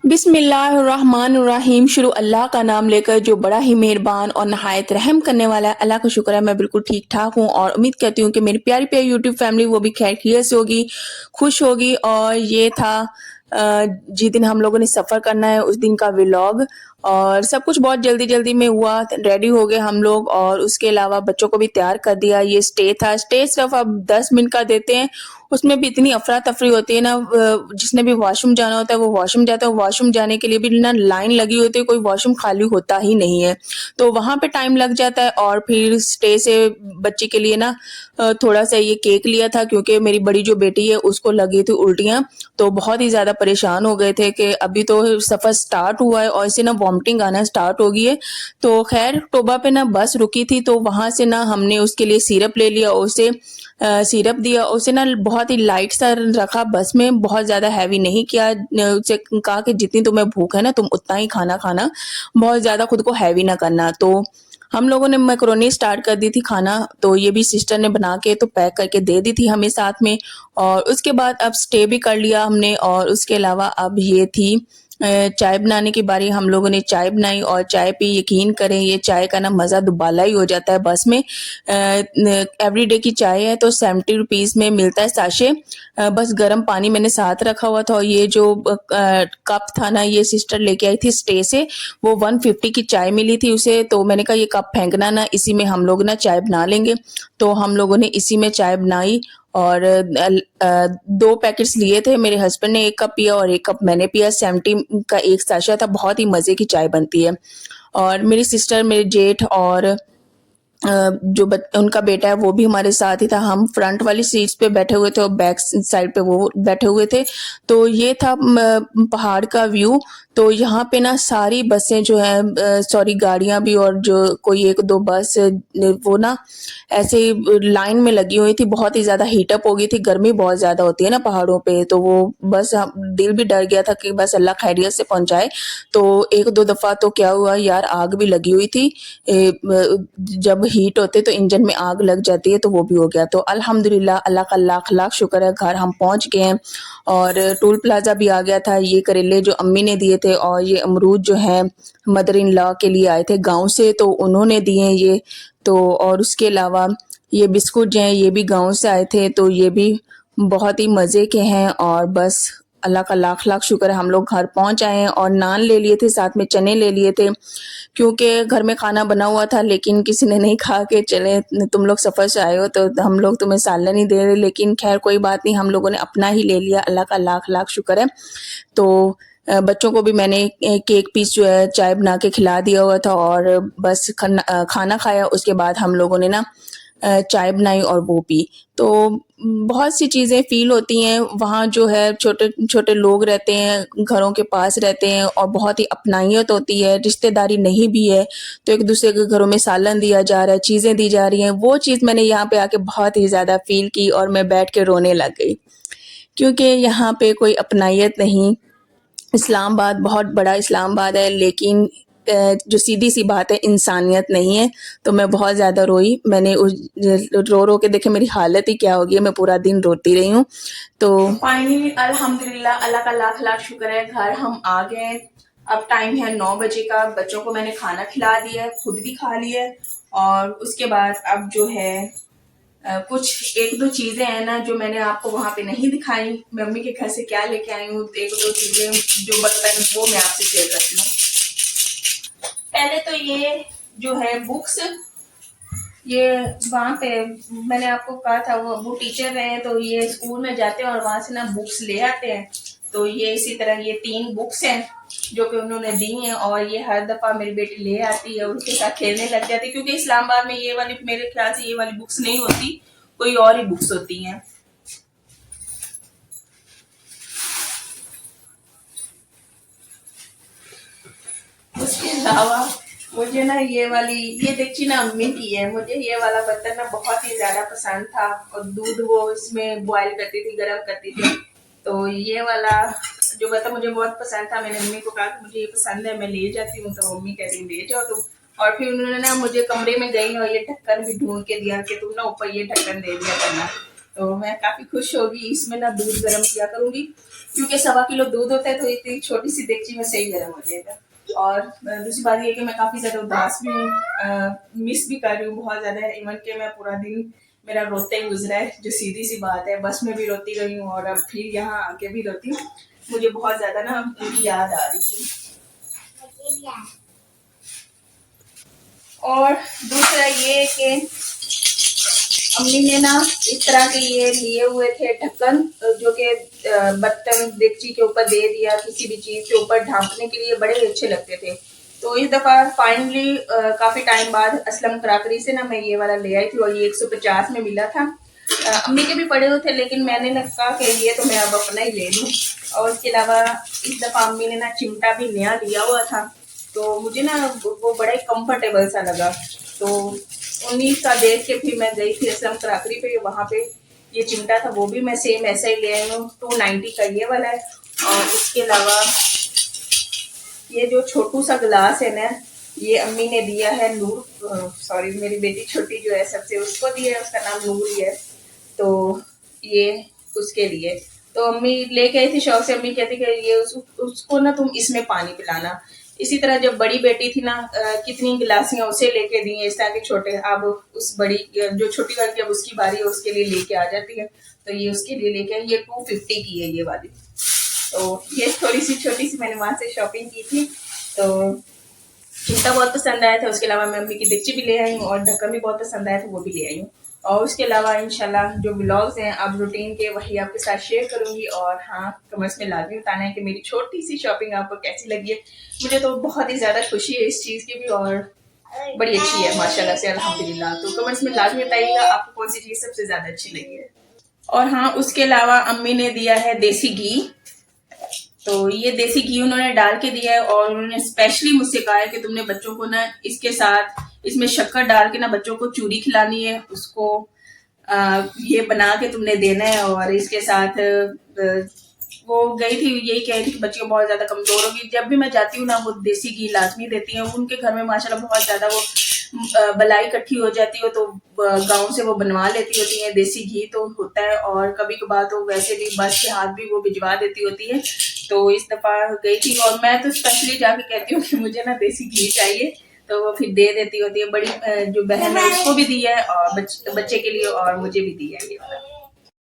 बिस्मिल्लाहिर्रहमानिर्रहीम। शुरू अल्लाह का नाम लेकर जो बड़ा ही मेहरबान और नहायत रहम करने वाला है। अल्लाह का शुक्र है मैं बिल्कुल ठीक ठाक हूँ और उम्मीद करती हूँ कि मेरी प्यारी प्यारी यूट्यूब फैमिली वो भी खैर खैरियत से होगी, खुश होगी। और ये था जिस दिन हम लोगों ने सफ़र करना है उस दिन का व्लॉग। और सब कुछ बहुत जल्दी जल्दी में हुआ, रेडी हो गए हम लोग और उसके अलावा बच्चों को भी तैयार कर दिया। ये स्टे था, स्टे सिर्फ अब 10 मिनट का देते हैं, उसमें भी इतनी अफरा तफरी होती है ना। जिसने भी वॉशरूम जाना होता है वो वॉशरूम जाता है, वॉशरूम जाने के लिए भी ना लाइन लगी होती है, कोई वॉशरूम खाली होता ही नहीं है, तो वहां पे टाइम लग जाता है। और फिर स्टे से बच्चे के लिए ना थोड़ा सा ये केक लिया था, क्योंकि मेरी बड़ी जो बेटी है उसको लगी थी उल्टियां, तो बहुत ही ज्यादा परेशान हो गए थे कि अभी तो सफर स्टार्ट हुआ है और इसे ना वॉमिटिंग आना स्टार्ट हो गई है। तो खैर टोबा पे ना बस रुकी थी, तो वहां से ना हमने उसके लिए सिरप ले लिया और उसे सिरप दिया। उसे ना बहुत ही लाइट सा रखा बस में, बहुत ज़्यादा हैवी नहीं किया। उसे कहा कि जितनी तुम्हें भूख है ना तुम उतना ही खाना खाना, बहुत ज़्यादा खुद को हैवी ना करना। तो हम लोगों ने मैक्रोनी स्टार्ट कर दी थी खाना, तो ये भी सिस्टर ने बना के तो पैक करके दे दी थी हमें साथ में। और उसके बाद अब स्टे भी कर लिया हमने। और उसके अलावा अब ये थी चाय बनाने की बारी। हम लोगों ने चाय बनाई और चाय पी। यकीन करें ये चाय का ना मज़ा दुबाला ही हो जाता है बस में। एवरीडे की चाय है तो 70 रुपीज़ में मिलता है साशे। बस गर्म पानी मैंने साथ रखा हुआ था और ये जो कप था ना ये सिस्टर लेके आई थी स्टे से, वो 150 की चाय मिली थी उसे। तो मैंने कहा ये कप फेंकना ना, इसी में हम लोग ना चाय बना लेंगे। तो हम लोगों ने इसी में चाय बनाई और 2 पैकेट्स लिए थे। मेरे हस्बैंड ने 1 कप पिया और 1 कप मैंने पिया। 70 का एक साशा था, बहुत ही मज़े की चाय बनती है। और मेरी सिस्टर, मेरे जेठ और जो उनका बेटा है वो भी हमारे साथ ही था। हम फ्रंट वाली सीट्स पे बैठे हुए थे और बैक साइड पे वो बैठे हुए थे। तो ये था पहाड़ का व्यू। तो यहाँ पे ना सारी बसें जो है, सॉरी गाड़ियां भी, और जो कोई 1-2 बस वो ना ऐसे ही लाइन में लगी हुई थी। बहुत ही ज्यादा हीटअप हो गई थी, गर्मी बहुत ज्यादा होती है ना पहाड़ों पे, तो वो बस दिल भी डर गया था कि बस अल्लाह खैरियत से पहुंचाए। तो 1-2 दफा तो क्या हुआ यार, आग भी लगी हुई थी। जब हीट होते तो इंजन में आग लग जाती है, तो वो भी हो गया। तो अल्हम्दुलिल्लाह अल्लाह का लाख लाख शुक्र है, घर हम पहुंच गए हैं। और टोल प्लाजा भी आ गया था। ये करेले जो अम्मी ने दिए थे और ये अमरूद जो है मदर इन लॉ के लिए आए थे गांव से, तो उन्होंने दिए ये। तो और उसके अलावा ये बिस्कुट जो हैं ये भी गांव से आए थे, तो ये भी बहुत ही मज़े के हैं। और बस अल्लाह का लाख लाख शुक्र है, हम लोग घर पहुंच आए हैं। और नान ले लिए थे, साथ में चने ले लिए थे, क्योंकि घर में खाना बना हुआ था लेकिन किसी ने नहीं खा के चले, तुम लोग सफ़र से आए हो तो हम लोग तुम्हें सालन नहीं दे रहे। लेकिन खैर कोई बात नहीं, हम लोगों ने अपना ही ले लिया, अल्लाह का लाख लाख शुक्र है। तो बच्चों को भी मैंने केक पीस जो है चाय बना के खिला दिया हुआ था और बस खाना खाया। उसके बाद हम लोगों ने ना चाय बनाई और वो पी। तो बहुत सी चीज़ें फ़ील होती हैं वहाँ, जो है छोटे छोटे लोग रहते हैं, घरों के पास रहते हैं और बहुत ही अपनाइत होती है। रिश्तेदारी नहीं भी है तो एक दूसरे के घरों में सालन दिया जा रहा है, चीज़ें दी जा रही हैं, वो चीज़ मैंने यहाँ पे आके बहुत ही ज़्यादा फ़ील की और मैं बैठ के रोने लग गई, क्योंकि यहाँ पे कोई अपनाइत नहीं। इस्लामाबाद बहुत बड़ा इस्लामाबाद है, लेकिन जो सीधी सी बात है इंसानियत नहीं है। तो मैं बहुत ज़्यादा रोई। मैंने उस रो रो के देखे मेरी हालत ही क्या हो गई है, मैं पूरा दिन रोती रही हूँ। तो फाइनली अल्हम्दुलिल्लाह अल्लाह का लाख लाख शुक्र है, घर हम आ गए। अब टाइम है 9 बजे का। बच्चों को मैंने खाना खिला दिया है, खुद भी खा लिया है। और उसके बाद अब जो है कुछ 1-2 चीजें हैं ना जो मैंने आपको वहां पे नहीं दिखाई, मम्मी के घर से क्या लेके आई हूँ, 1-2 चीजें जो बर्तन, वो मैं आपसे शेयर करती हूँ। पहले तो ये जो है बुक्स, ये वहाँ पे मैंने आपको कहा था वो टीचर रहे हैं, तो ये स्कूल में जाते हैं और वहां से ना बुक्स ले आते हैं। तो ये इसी तरह ये 3 बुक्स हैं जो कि उन्होंने दी हैं और ये हर दफा मेरी बेटी ले आती है, उनके साथ खेलने लग जाती है, क्योंकि इस्लामाबाद में ये वाली, मेरे ख्याल से ये वाली बुक्स नहीं होती, कोई और ही बुक्स होती हैं। उसके अलावा मुझे ना ये वाली, ये देखिए ना अम्मी की है, मुझे ये वाला बर्तन ना बहुत ही ज्यादा पसंद था और दूध वो इसमें बॉयल करती थी, गर्म करती थी। तो ये वाला जो बर्तन मुझे बहुत पसंद था, मैंने मम्मी को कहा कि मुझे ये पसंद है, मैं ले जाती हूँ। तो मम्मी कहती ले जाओ तुम। और फिर उन्होंने ना मुझे कमरे में गई और ये ढक्कन भी ढूंढ के दिया कि तुम ना ऊपर ये ढक्कन दे दिया करना। तो मैं काफी खुश होगी, इसमें ना दूध गर्म किया करूंगी। क्योंकि 1.25 किलो दूध होता है तो इतनी छोटी सी देगची में सही गर्म हो जाएगा। और दूसरी बात ये कि मैं काफ़ी ज़्यादा उदास भी हूँ, मिस भी कर रही हूँ बहुत ज़्यादा। इवन के मैं पूरा दिन मेरा रोते ही गुजरा है, जो सीधी सी बात है। बस में भी रोती रही हूँ और अब फिर यहाँ आके भी रोती हूँ। मुझे बहुत ज़्यादा ना उनकी याद आ रही थी। और दूसरा ये कि अम्मी ने ना इस तरह के ये लिए हुए थे ढक्कन, जो कि बर्तन देगची के ऊपर दे दिया, किसी भी चीज़ के ऊपर ढांकने के लिए बड़े अच्छे लगते थे। तो इस दफ़ा फाइनली काफ़ी टाइम बाद असलम क्रॉकरी से ना मैं ये वाला ले आई थी और ये 150 में मिला था। अम्मी के भी पड़े हुए थे लेकिन मैंने ना कहा कि ये तो मैं अब अपना ही ले लूँ। और इसके अलावा इस दफ़ा अम्मी ने ना चिमटा भी नया लिया हुआ था, तो मुझे ना वो बड़ा ही कम्फर्टेबल सा लगा। तो उन्हीं का देख के फिर मैं गई थी असलम क्रॉकरी पे, वहाँ पे ये चिमटा था, वो भी मैं सेम ऐसा ही ले आई हूँ। 290 का ये वाला है। और इसके अलावा ये जो छोटू सा गिलास है ना, ये अम्मी ने दिया है नूर, सॉरी मेरी बेटी छोटी जो है सबसे, उसको दिया है, उसका नाम नूर ही है। तो ये उसके लिए तो अम्मी लेके आई थी शौक से। अम्मी कहती कि ये उसको ना तुम इसमें पानी पिलाना। इसी तरह जब बड़ी बेटी थी ना, कितनी गिलासियाँ उसे लेके दी हैं इस तरह के छोटे। अब उस बड़ी जो छोटी वाली जब उसकी बारी है उसके लिए लेके आ जाती है, तो ये उसके लिए लेके आई। ये 250 की है ये वाली। तो ये थोड़ी सी छोटी सी मैंने वहाँ से शॉपिंग की थी। तो चिमटा बहुत पसंद आया था। उसके अलावा मैं अम्मी की देगची भी ले आई हूँ और ढक्कन भी बहुत पसंद आया था, वो भी ले आई हूँ। और उसके अलावा इंशाल्लाह जो ब्लॉग्स हैं अब रूटीन के, वही आपके साथ शेयर करूंगी। और हाँ, कमेंट्स में लाजमी बताना है कि मेरी छोटी सी शॉपिंग आपको कैसी लगी है। मुझे तो बहुत ही ज़्यादा खुशी है इस चीज़ की भी, और बड़ी अच्छी है माशाल्लाह से, अल्हम्दुलिल्लाह। तो कमेंट्स में लाजमी बताइएगा आपको कौन सी चीज़ सबसे ज़्यादा अच्छी लगी है। और हाँ, उसके अलावा अम्मी ने दिया है देसी घी। तो ये देसी घी उन्होंने डाल के दिया है और उन्होंने स्पेशली मुझसे कहा है कि तुमने बच्चों को ना इसके साथ इसमें शक्कर डाल के ना बच्चों को चूरी खिलानी है, उसको ये बना के तुमने देना है। और इसके साथ वो गई थी यही कह रही थी कि बच्चियाँ बहुत ज्यादा कमजोर होगी। जब भी मैं जाती हूँ ना वो देसी घी लाजमी देती हैं। उनके घर में माशाल्लाह बहुत ज्यादा वो बलाई इकट्ठी हो जाती हो तो गांव से वो बनवा लेती होती है। देसी घी तो होता है और कभी कभार तो वैसे भी बस के हाथ भी वो भिजवा देती होती है। तो इस दफा गई थी और मैं तो स्पेशली जाके कहती हूँ कि मुझे ना देसी घी चाहिए, तो वो फिर दे देती होती है। बड़ी जो बहन है उसको भी दी है और बच्चे के लिए, और मुझे भी दी है ये वाला।